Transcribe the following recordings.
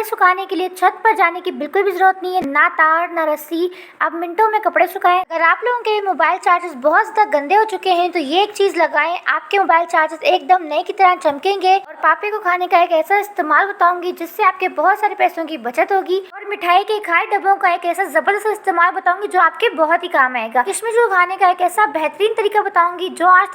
सुखाने के लिए छत पर जाने की बिल्कुल भी ज़रूरत नहीं है, ना तार ना रस्सी, आप मिनटों में कपड़े सुखाएं। अगर आप लोगों के मोबाइल चार्जर्स बहुत ज़्यादा गंदे हो चुके हैं तो ये एक चीज़ लगाएं, आपके मोबाइल चार्जर्स एकदम नए की तरह चमकेंगे। और पापे को खाने का एक ऐसा इस्तेमाल बताऊंगी जिससे आपके बहुत सारे पैसों की बचत होगी। और मिठाई के खाए डब्बों का एक ऐसा ज़बरदस्त इस्तेमाल बताऊंगी जो आपके बहुत ही काम आएगा। किशमिश को खाने का एक ऐसा बेहतरीन तरीका बताऊंगी जो आज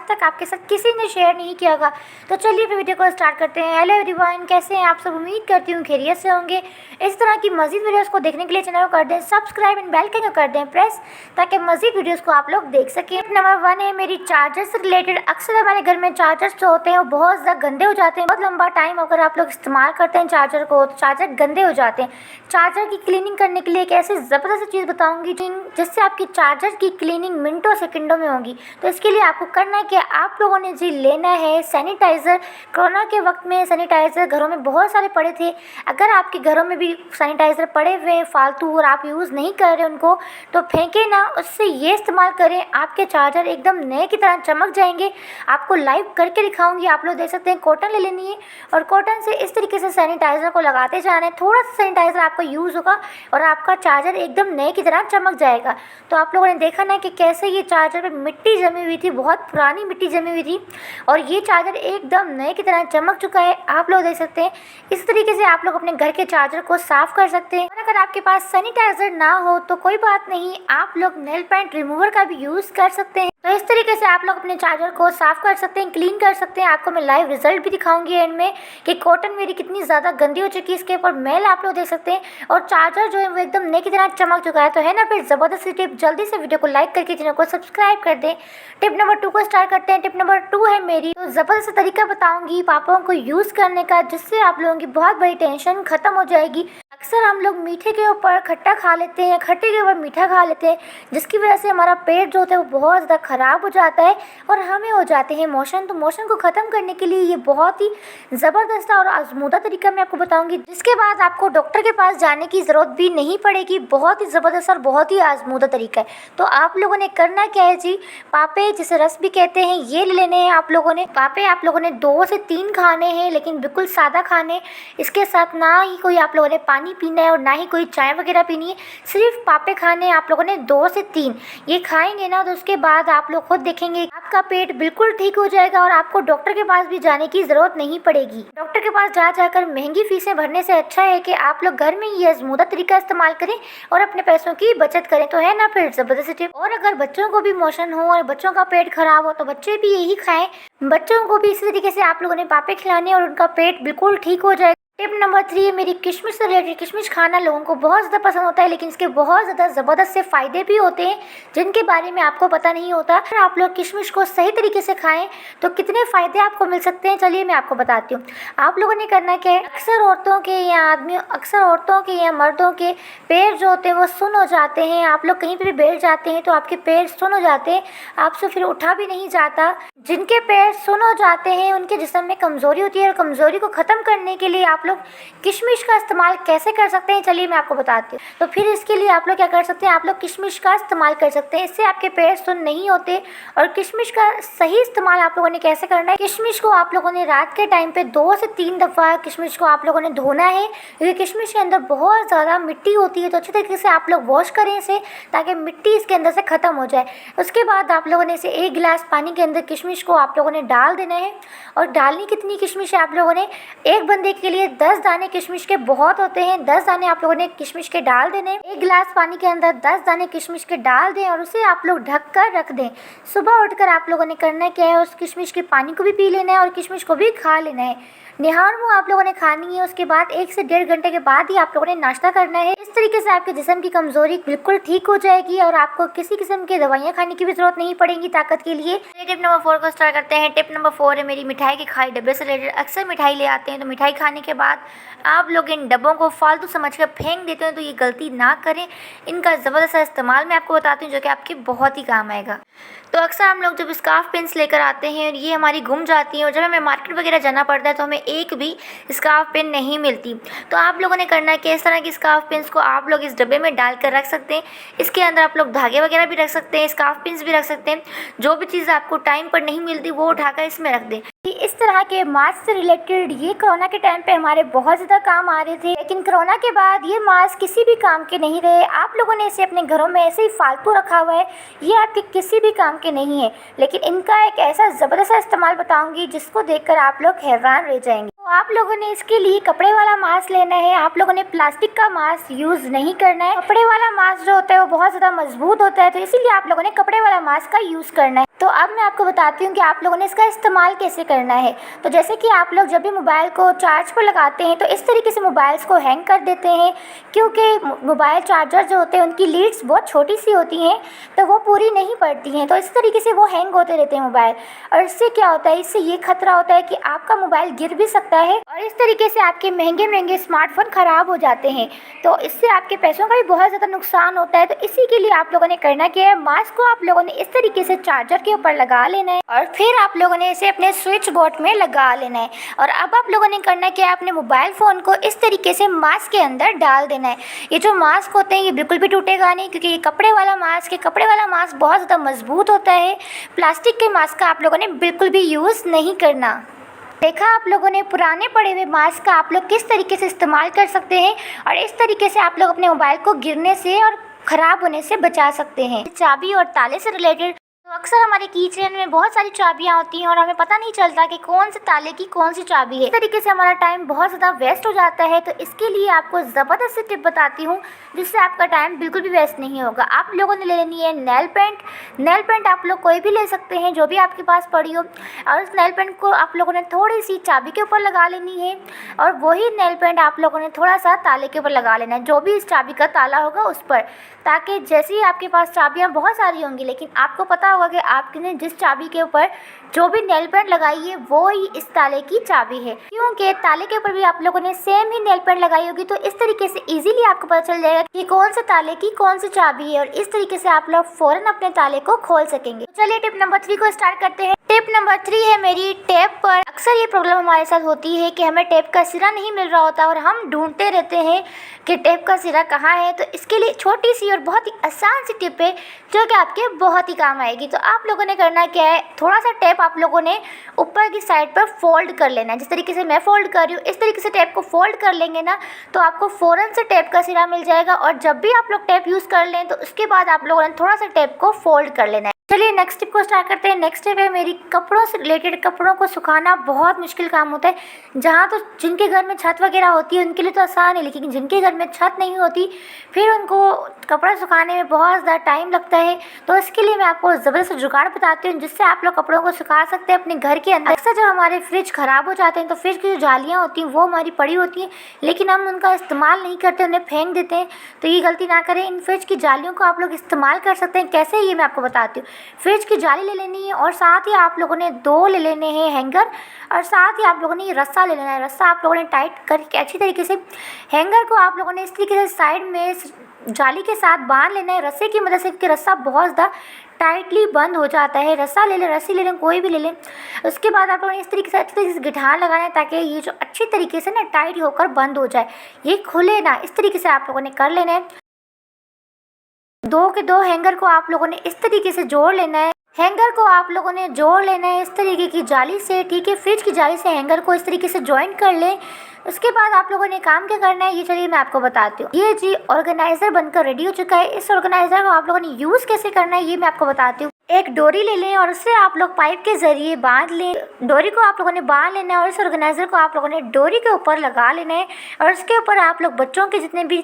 तक आपके साथ किसी ने शेयर नहीं किया होगा। तो चलिए फिर वीडियो को स्टार्ट करते हैं। हेलो एवरीवन, कैसे हैं आप सब? उम्मीद करती हूँ खैरियत से होंगे। इस तरह की मज़ीद वीडियोस को देखने के लिए चैनल को कर दें सब्सक्राइब एंड बेल आइकन को कर दें प्रेस, ताकि मज़ीद वीडियोस को आप लोग देख सकें। नंबर 1 है मेरी चार्जर से रिलेटेड। अक्सर हमारे घर में चार्जर्स जो होते हैं वो बहुत ज़्यादा गंदे हो जाते हैं। बहुत लंबा टाइम अगर आप लोग इस्तेमाल करते हैं चार्जर को तो चार्जर गंदे हो जाते हैं। चार्जर की क्लीनिंग करने के लिए एक ऐसी ज़बरदस्त चीज़ बताऊँगी जिससे आपकी चार्जर की क्लीनिंग मिनटों सेकंडों में होगी। तो इसके लिए आपको करना है कि आप लोगों ने जी लेना है सैनिटाइज़र। कोरोना के वक्त में सैनिटाइज़र घरों में बहुत सारे पड़े थे। अगर आपके घरों में भी सैनिटाइज़र पड़े हुए हैं फालतू और आप यूज़ नहीं कर रहे उनको, तो फेंके ना, उससे ये इस्तेमाल करें। आपके चार्जर एकदम नए की तरह चमक जाएंगे। आपको लाइव करके दिखाऊंगी। आप लोग देख सकते हैं कॉटन ले लेनी है और कॉटन से इस तरीके से सैनिटाइज़र को लगाते जाना है। थोड़ा सा सैनिटाइज़र आपको यूज़ होगा और आपका चार्जर एकदम नए की तरह चमक जाएगा। तो आप लोगों ने देखा ना कि कैसे ये चार्जर पे मिट्टी जमी हुई थी, बहुत पुरानी मिट्टी जमी हुई थी और ये चार्जर एकदम नए की तरह चमक चुका है। आप लोग देख सकते हैं इस तरीके से आप लोग अपने घर के चार्जर को साफ कर सकते हैं। और अगर आपके पास सैनिटाइजर ना हो तो कोई बात नहीं, आप लोग नेल पेंट रिमूवर का भी यूज़ कर सकते हैं। तो इस तरीके से आप लोग अपने चार्जर को साफ कर सकते हैं, क्लीन कर सकते हैं। आपको मैं लाइव रिजल्ट भी दिखाऊंगी एंड में कि कॉटन मेरी कितनी ज़्यादा गंदी हो चुकी है, इसके ऊपर मैल आप लोग देख सकते हैं और चार्जर जो है वो एकदम नए की तरह चमक चुका है। तो है ना फिर ज़बरदस्त टिप। जल्दी से वीडियो को लाइक करके चैनल को सब्सक्राइब कर दें। टिप नंबर 2 को स्टार्ट करते हैं। टिप नंबर 2 है मेरी तो ज़बरदस्त तरीका बताऊंगी पापाओं को यूज़ करने का, जिससे आप लोगों की बहुत बड़ी टेंशन खत्म हो जाएगी। अक्सर हम लोग मीठे के ऊपर खट्टा खा लेते हैं, खट्टे के ऊपर मीठा खा लेते हैं, जिसकी वजह से हमारा पेट जो होता है वो बहुत ज़्यादा ख़राब हो जाता है और हमें हो जाते हैं मोशन। तो मोशन को ख़त्म करने के लिए ये बहुत ही ज़बरदस्त और आजमूदा तरीका मैं आपको बताऊंगी, जिसके बाद आपको डॉक्टर के पास जाने की ज़रूरत भी नहीं पड़ेगी। बहुत ही ज़बरदस्त और बहुत ही आजमूदा तरीका है। तो आप लोगों ने करना क्या है जी, पापे जिसे रस भी कहते हैं ये ले लेने हैं आप लोगों ने। पापे आप लोगों ने 2 से 3 खाने हैं, लेकिन बिल्कुल सादा खाने। इसके साथ ना ही कोई आप लोगों ने पानी पीना है और ना ही कोई चाय वगैरह पीनी है, सिर्फ पापे खाने आप लोगों ने 2 से 3। ये खाएंगे ना तो उसके बाद आप लोग खुद देखेंगे आपका पेट बिल्कुल ठीक हो जाएगा और आपको डॉक्टर के पास भी जाने की जरूरत नहीं पड़ेगी। डॉक्टर के पास जा जाकर महंगी फीसें भरने से अच्छा है कि आप लोग घर में ये आजमूदा तरीका इस्तेमाल करें और अपने पैसों की बचत करें। तो है ना फिर ज़बरदस्त टिप। और अगर बच्चों को भी मोशन हो और बच्चों का पेट खराब हो तो बच्चे भी यही खाएं। बच्चों को भी इसी तरीके से आप लोगों ने पापे खिलाने और उनका पेट बिल्कुल ठीक हो जाएगा। टिप नंबर 3 है मेरी किशमिश से रिलेटेड। किशमिश खाना लोगों को बहुत ज़्यादा पसंद होता है, लेकिन इसके बहुत ज़्यादा ज़बरदस्त से फ़ायदे भी होते हैं जिनके बारे में आपको पता नहीं होता। अगर आप लोग किशमिश को सही तरीके से खाएं तो कितने फ़ायदे आपको मिल सकते हैं, चलिए मैं आपको बताती हूँ। आप लोगों ने करना क्या है, अक्सर औरतों के या मर्दों के पैर जो होते हैं वो सुन्न हो जाते हैं। आप लोग कहीं पर भी बैठ जाते हैं तो आपके पैर सुन्न हो जाते हैं, आपसे फिर उठा भी नहीं जाता। जिनके पैर सुन्न हो जाते हैं उनके जिस्म में कमज़ोरी होती है और कमज़ोरी को ख़त्म करने के लिए आप लोग किशमिश का इस्तेमाल कैसे कर सकते हैं, चलिए मैं आपको बताती हूँ। तो फिर इसके लिए आप लोग क्या कर सकते हैं, आप लोग किशमिश का इस्तेमाल कर सकते हैं। इससे आपके पैर सुन्न नहीं होते। और किशमिश का सही इस्तेमाल आप लोगों ने कैसे करना है, किशमिश को आप लोगों ने रात के टाइम पे 2 से 3 दफ़ा किशमिश को आप लोगों ने धोना है, क्योंकि किशमिश के अंदर बहुत ज़्यादा मिट्टी होती है। तो अच्छी तरीके से आप लोग वॉश करें इसे, ताकि मिट्टी इसके अंदर से ख़त्म हो जाए। उसके बाद आप लोगों ने इसे 1 गिलास पानी के अंदर किशमिश को आप लोगों ने डाल देना है। और डालनी कितनी किशमिश है आप लोगों ने, एक बंदे के लिए 10 दाने किशमिश के बहुत होते हैं। 10 दाने आप लोगों ने किशमिश के डाल देने। 1 गिलास पानी के अंदर 10 दाने किशमिश के डाल दें और उसे आप लोग ढक कर रख दें। सुबह उठकर आप लोगों ने करना क्या है, उस किशमिश के पानी को भी पी लेना है और किशमिश को भी खा लेना है। निहार मुँह आप लोगों ने खानी है। उसके बाद 1 से 1.5 घंटे के बाद ही आप लोगों ने नाश्ता करना है। इस तरीके से आपके जिस्म की कमजोरी बिल्कुल ठीक हो जाएगी और आपको किसी किस्म की दवाइयाँ खाने की भी जरूरत नहीं पड़ेगी ताकत के लिए। टिप नंबर 4 को स्टार्ट करते हैं। टिप नंबर 4 है मेरी मिठाई के खाए डब्बे से रिलेटेड। अक्सर मिठाई ले आते हैं तो मिठाई खाने के बाद आप लोग इन डब्बों को फालतू समझकर फेंक देते हैं, तो ये गलती ना करें। इनका ज़बरदस्त इस्तेमाल मैं आपको बताती हूँ जो कि आपके बहुत ही काम आएगा। तो अक्सर हम लोग जब स्कार्फ पिन्स लेकर आते हैं और ये हमारी गुम जाती हैं और जब हमें मार्केट वगैरह जाना पड़ता है तो हमें एक भी स्कार्फ पिन नहीं मिलती। तो आप लोगों ने करना है कि इस तरह की स्कार्फ पिन्स को आप लोग इस डब्बे में डाल कर रख सकते हैं। इसके अंदर आप लोग धागे वगैरह भी रख सकते हैं, स्कार्फ पिन्स भी रख सकते हैं। जो भी चीज़ आपको टाइम पर नहीं मिलती वो उठाकर इसमें रख दें। इस तरह के मास्क से रिलेटेड ये कोरोना के टाइम पे हमारे बहुत ज़्यादा काम आ रहे थे, लेकिन कोरोना के बाद ये मास्क किसी भी काम के नहीं रहे। आप लोगों ने इसे अपने घरों में ऐसे ही फालतू रखा हुआ है, ये आपके किसी भी काम के नहीं है। लेकिन इनका एक ऐसा ज़बरदस्त इस्तेमाल बताऊंगी जिसको देखकर आप लोग हैरान रह जाएंगे। तो आप लोगों ने इसके लिए कपड़े वाला मास्क लेना है। आप लोगों ने प्लास्टिक का मास्क यूज़ नहीं करना है। कपड़े वाला मास्क जो होता है वो बहुत ज़्यादा मजबूत होता है, तो इसीलिए आप लोगों ने कपड़े वाला मास्क का यूज़ करना है। तो अब मैं आपको बताती हूँ कि आप लोगों ने इसका इस्तेमाल कैसे करना है। तो जैसे कि आप लोग जब भी मोबाइल को चार्ज पर लगाते हैं तो इस तरीके से मोबाइल्स को हैंग कर देते हैं, क्योंकि मोबाइल चार्जर जो होते हैं उनकी लीड्स बहुत छोटी सी होती हैं, तो वो पूरी नहीं पड़ती हैं। तो इस तरीके से वो हैंग होते रहते हैं मोबाइल, और इससे क्या होता है, इससे ये खतरा होता है कि आपका मोबाइल गिर भी सकता है और इस तरीके से आपके महंगे महंगे स्मार्टफोन ख़राब हो जाते हैं। तो इससे आपके पैसों का भी बहुत ज़्यादा नुकसान होता है। तो इसी के लिए आप लोगों ने करना क्या है, मास्क को आप लोगों ने इस तरीके से चार्जर के ऊपर लगा लेना है और फिर आप लोगों ने इसे अपने स्विच बोर्ड में लगा लेना है। और अब आप लोगों ने करना क्या है, अपने मोबाइल फ़ोन को इस तरीके से मास्क के अंदर डाल देना है। ये जो मास्क होते हैं ये बिल्कुल भी टूटेगा नहीं, क्योंकि ये कपड़े वाला मास्क है। कपड़े वाला मास्क बहुत ज़्यादा मजबूत होता है। प्लास्टिक के मास्क का आप लोगों ने बिल्कुल भी यूज़ नहीं करना। देखा आप लोगों ने पुराने पड़े हुए मास्क का आप लोग किस तरीके से इस्तेमाल कर सकते हैं, और इस तरीके से आप लोग अपने मोबाइल को गिरने से और ख़राब होने से बचा सकते हैं। चाबी और ताले से रिलेटेड तो अक्सर हमारे की चेन में बहुत सारी चाबियां होती हैं और हमें पता नहीं चलता कि कौन से ताले की कौन सी चाबी है। इस तरीके से हमारा टाइम बहुत ज़्यादा वेस्ट हो जाता है। तो इसके लिए आपको ज़बरदस्त सी टिप बताती हूँ जिससे आपका टाइम बिल्कुल भी वेस्ट नहीं होगा। आप लोगों ने ले लेनी है नेल पेंट। नेल पेंट आप लोग कोई भी ले सकते हैं जो भी आपके पास पड़ी हो, और उस नेल पेंट को आप लोगों ने थोड़ी सी चाबी के ऊपर लगा लेनी है, और वही नेल पेंट आप लोगों ने थोड़ा सा ताले के ऊपर लगा लेना है, जो भी इस चाबी का ताला होगा उस पर, ताकि जैसे ही आपके पास चाबियाँ बहुत सारी होंगी, लेकिन आपको पता होगा कि आपने जिस चाबी के ऊपर जो भी नेल पेंट लगाई है वो ही इस ताले की चाबी है। क्योंकि ताले के ऊपर भी आप लोगों ने सेम ही नेल पेंट लगाई होगी, तो इस तरीके से इजीली आपको पता चल जाएगा कि कौन से ताले की कौन सी चाबी है, और इस तरीके से आप लोग फौरन अपने ताले को खोल सकेंगे। तो चलिए टिप नंबर 3 को स्टार्ट करते हैं। टिप नंबर 3 है मेरी टेप पर। अक्सर ये प्रॉब्लम हमारे साथ होती है कि हमें टेप का सिरा नहीं मिल रहा होता और हम ढूंढते रहते हैं कि टेप का सिरा कहाँ है। तो इसके लिए छोटी सी और बहुत ही आसान सी टिप है जो कि आपके बहुत ही काम आएगी। तो आप लोगों ने करना क्या है, थोड़ा सा टेप आप लोगों ने ऊपर की साइड पर फोल्ड कर लेना है। जिस तरीके से मैं फोल्ड कर रही हूँ इस तरीके से टेप को फोल्ड कर लेंगे ना, तो आपको फ़ौरन से टेप का सिरा मिल जाएगा। और जब भी आप लोग टेप यूज़ कर लें तो उसके बाद आप लोगों ने थोड़ा सा टेप को फोल्ड कर लेना है। चलिए नेक्स्ट टिप को स्टार्ट करते हैं। नेक्स्ट टिप है मेरी कपड़ों से रिलेटेड। कपड़ों को सुखाना बहुत मुश्किल काम होता है। जहाँ तो जिनके घर में छत वगैरह होती है उनके लिए तो आसान है, लेकिन जिनके घर में छत नहीं होती फिर उनको कपड़ा सुखाने में बहुत ज़्यादा टाइम लगता है। तो इसके लिए मैं आपको ज़बरदस्त जुगाड़ बताती हूँ जिससे आप लोग कपड़ों को सुखा सकते हैं अपने घर के अंदर। अक्सर जब हमारे फ्रिज ख़राब हो जाते हैं तो फ्रिज की जो जालियाँ होती हैं वो हमारी पड़ी होती हैं, लेकिन हम उनका इस्तेमाल नहीं करते, उन्हें फेंक देते हैं। तो ये गलती ना करें। इन फ्रिज की जालियों को आप लोग इस्तेमाल कर सकते हैं। कैसे, ये मैं आपको बताती हूँ। फ्रिज की जाली ले लेनी है और साथ ही आप लोगों ने 2 ले लेने हैं हैंगर, और साथ ही आप लोगों ने ये रस्सा ले लेना है। रस्सा आप लोगों ने टाइट करके अच्छी तरीके से हैंगर को आप लोगों ने इस तरीके से साइड में जाली के साथ बांध लेना है रस्से की मदद से, क्योंकि रस्सा बहुत ज़्यादा टाइटली बंद हो जाता है। रस्सा ले लें, रस्सी ले लें, कोई भी ले लें। उसके बाद आप लोगों ने इस तरीके से अच्छी तरीके से गिठान लगाना है ताकि ये जो अच्छी तरीके से ना टाइट होकर बंद हो जाए, ये खुले ना। इस तरीके से आप लोगों ने कर लेना है। 2 के 2 हैंगर को आप लोगों ने इस तरीके से जोड़ लेना है। हैंगर को आप लोगों ने जोड़ लेना है इस तरीके की जाली से, ठीक है। फ्रिज की जाली से हैंगर को इस तरीके से जॉइन कर लें। उसके बाद आप लोगों ने काम क्या करना है, ये चलिए मैं आपको बताती हूँ। ये जी ऑर्गेनाइज़र बनकर रेडी हो चुका है। इस ऑर्गेनाइज़र को आप लोगों ने यूज़ कैसे करना है ये मैं आपको बताती हूँ। एक डोरी ले लें और उससे आप लोग पाइप के ज़रिए बांध लें। डोरी को आप लोगों ने बांध लेना है और इस ऑर्गेनाइज़र को आप लोगों ने डोरी के ऊपर लगा लेना है, और उसके ऊपर आप लोग बच्चों के जितने भी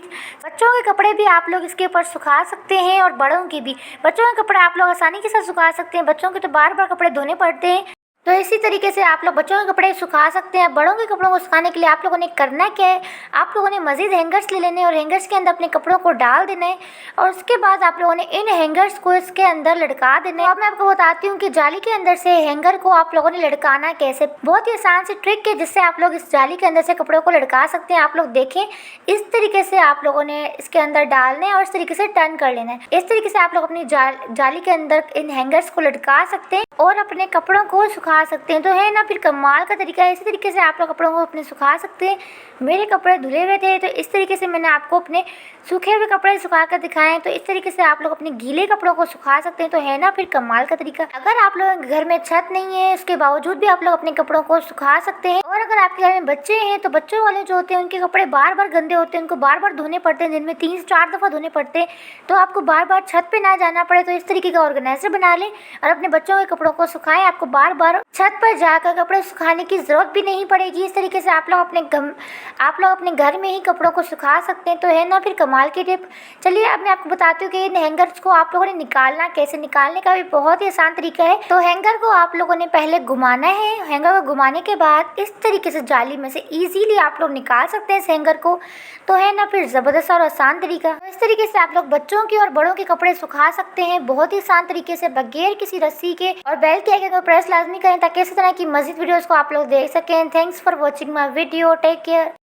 बच्चों के कपड़े भी आप लोग इसके ऊपर सुखा सकते हैं, और बड़ों के भी। बच्चों के कपड़े आप लोग आसानी के साथ सुखा सकते हैं। बच्चों के तो बार बार कपड़े धोने पड़ते हैं, तो इसी तरीके से आप लोग बच्चों के कपड़े सुखा सकते हैं। बड़ों के कपड़ों को सुखाने के लिए आप लोगों ने करना क्या है, आप लोगों ने मज़ीद हैंगर्स ले लेने और हैंगर्स के अंदर अपने कपड़ों को डाल देना है, और उसके बाद आप लोगों ने इन हैंगर्स को इसके अंदर लटका देना है। अब मैं आपको बताती हूँ कि जाली के अंदर से हैंगर को आप लोगों ने लटकाना कैसे। बहुत ही आसान सी ट्रिक है जिससे आप लोग इस जाली के अंदर से कपड़ों को लटका सकते हैं। आप लोग देखें, इस तरीके से आप लोगों ने इसके अंदर डालना है और इस तरीके से टर्न कर लेना है। इस तरीके से आप लोग अपनी जाली के अंदर इन हैंगर्स को लटका सकते हैं और अपने कपड़ों को सुखा सुखा सकते हैं। तो है ना फिर कमाल का तरीका है, इसी तरीके से आप लोग कपड़ों को अपने सुखा सकते हैं। मेरे कपड़े धुले हुए थे तो इस तरीके से मैंने आपको अपने सूखे हुए कपड़े सुखा कर दिखाएं। तो इस तरीके से आप लोग अपने गीले कपड़ों को सुखा सकते हैं। तो है ना फिर कमाल का तरीका। अगर आप लोगों के घर में छत नहीं है उसके बावजूद भी आप लोग अपने कपड़ों को सुखा सकते हैं। और अगर आपके घर में बच्चे हैं तो बच्चों वाले जो होते हैं उनके कपड़े बार बार गंदे होते हैं, उनको बार बार धोने पड़ते हैं, दिन में 3 से 4 दफ़ा धोने पड़ते हैं। तो आपको बार बार छत पे ना जाना पड़े तो इस तरीके का ऑर्गेनाइजर बना लें और अपने बच्चों के कपड़ों को सुखाएं। आपको बार बार छत पर जाकर कपड़े सुखाने की ज़रूरत भी नहीं पड़ेगी। इस तरीके से आप लोग अपने घर में ही कपड़ों को सुखा सकते हैं। तो है ना फिर कमाल की टिप। चलिए अब मैं आपको बताती हूँ कि इन हैंगर्स को आप लोगों ने निकालना कैसे। निकालने का भी बहुत ही आसान तरीका है। तो हैंगर को आप लोगों ने पहले घुमाना है। हैंगर को घुमाने के बाद इस तरीके से जाली में से इजीली आप लोग निकाल सकते हैं इस हैंगर को। तो है ना फिर ज़बरदस्त और आसान तरीका। तो इस तरीके से आप लोग बच्चों के और बड़ों के कपड़े सुखा सकते हैं बहुत ही आसान तरीके से, बगैर किसी रस्सी के। और बेल के आइकन को प्रेस लाजमी करें ताकि इसी तरह की मज़ीद वीडियोज़ को आप लोग देख सकें। Thanks for watching my video. Take care.